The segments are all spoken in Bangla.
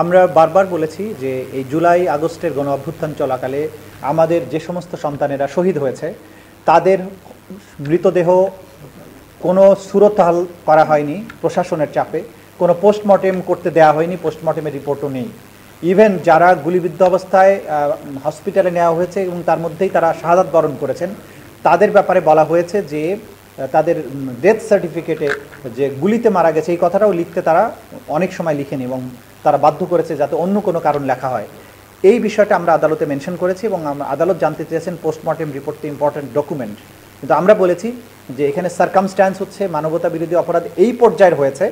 আমরা বারবার বলেছি যে এই জুলাই আগস্টের গণ অভ্যুত্থান চলাকালে আমাদের যে সমস্ত সন্তানেরা শহীদ হয়েছে তাদের মৃতদেহ কোনো সুরতহাল করা হয়নি প্রশাসনের চাপে, কোনো পোস্টমর্টেম করতে দেওয়া হয়নি, পোস্টমর্টেমের রিপোর্টও নেই। ইভেন যারা গুলিবিদ্ধ অবস্থায় হসপিটালে নেওয়া হয়েছে এবং তার মধ্যেই তারা শাহাদাত বরণ করেছেন তাদের ব্যাপারে বলা হয়েছে যে তাদের ডেথ সার্টিফিকেটে যে গুলিতে মারা গেছে এই কথাটাও লিখতে তারা অনেক সময় লিখেনি এবং তারা বাধ্য করেছে যাতে অন্য কোনো কারণ লেখা হয়। এই বিষয়টা আমরা আদালতে মেনশন করেছি এবং আদালত জানতে চেয়েছেন পোস্টমর্টেম রিপোর্ট তো ইম্পর্টেন্ট ডকুমেন্ট, কিন্তু আমরা বলেছি যে এখানে সার্কামস্ট্যান্স হচ্ছে মানবতা বিরোধী অপরাধ এই পর্যায়ের হয়েছে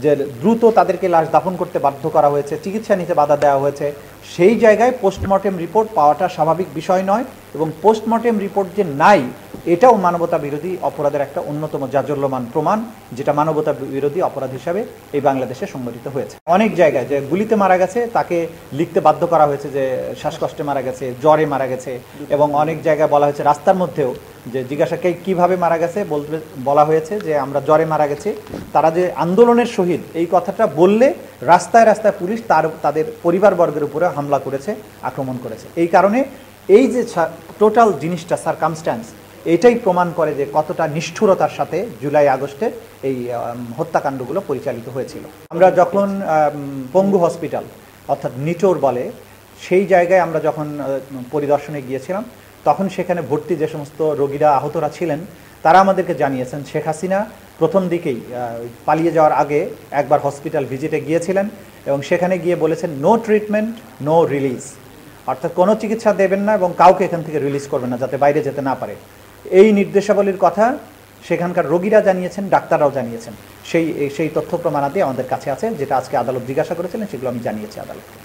যে দ্রুত তাদেরকে লাশ দাফন করতে বাধ্য করা হয়েছে, চিকিৎসা নিতে বাধা দেওয়া হয়েছে। সেই জায়গায় পোস্টমর্টেম রিপোর্ট পাওয়াটা স্বাভাবিক বিষয় নয় এবং পোস্টমর্টেম রিপোর্ট যে নাই এটাও মানবতা বিরোধী অপরাধের একটা অন্যতম জাজল্যমান প্রমাণ, যেটা মানবতা বিরোধী অপরাধ হিসাবে এই বাংলাদেশে সংগঠিত হয়েছে। অনেক জায়গায় যে গুলিতে মারা গেছে তাকে লিখতে বাধ্য করা হয়েছে যে শ্বাসকষ্টে মারা গেছে, জ্বরে মারা গেছে, এবং অনেক জায়গায় বলা হয়েছে রাস্তার মধ্যেও যে জিজ্ঞাসাকে কিভাবে মারা গেছে বলা হয়েছে যে আমরা জ্বরে মারা গেছি। তারা যে আন্দোলনের শহীদ এই কথাটা বললে রাস্তায় রাস্তায় পুলিশ তাদের পরিবারবর্গের উপরে হামলা করেছে, আক্রমণ করেছে। এই কারণে এই যে টোটাল জিনিসটা সার্কামস্ট্যান্স এটাই প্রমাণ করে যে কতটা নিষ্ঠুরতার সাথে জুলাই আগস্টে এই হত্যাকাণ্ডগুলো পরিচালিত হয়েছিল। আমরা যখন পঙ্গু হসপিটাল অর্থাৎ নিটোর বলে সেই জায়গায় আমরা যখন পরিদর্শনে গিয়েছিলাম তখন সেখানে ভর্তি যে সমস্ত রোগীরা আহতরা ছিলেন তারা আমাদেরকে জানিয়েছেন শেখ হাসিনা প্রথম দিকেই পালিয়ে যাওয়ার আগে একবার হসপিটাল ভিজিটে গিয়েছিলেন এবং সেখানে গিয়ে বলেছেন নো ট্রিটমেন্ট নো রিলিজ, অর্থাৎ কোনো চিকিৎসা দেবেন না এবং কাউকে এখান থেকে রিলিজ করবেন না যাতে বাইরে যেতে না পারে। এই নির্দেশাবলীর কথা সেখানকার রোগীরা জানিয়েছেন, ডাক্তাররাও জানিয়েছেন। সেই তথ্য প্রমাণাদি আমাদের কাছে আছে, যেটা আজকে আদালত জিজ্ঞাসা করেছিলেন সেগুলো আমি জানিয়েছি আদালতকে।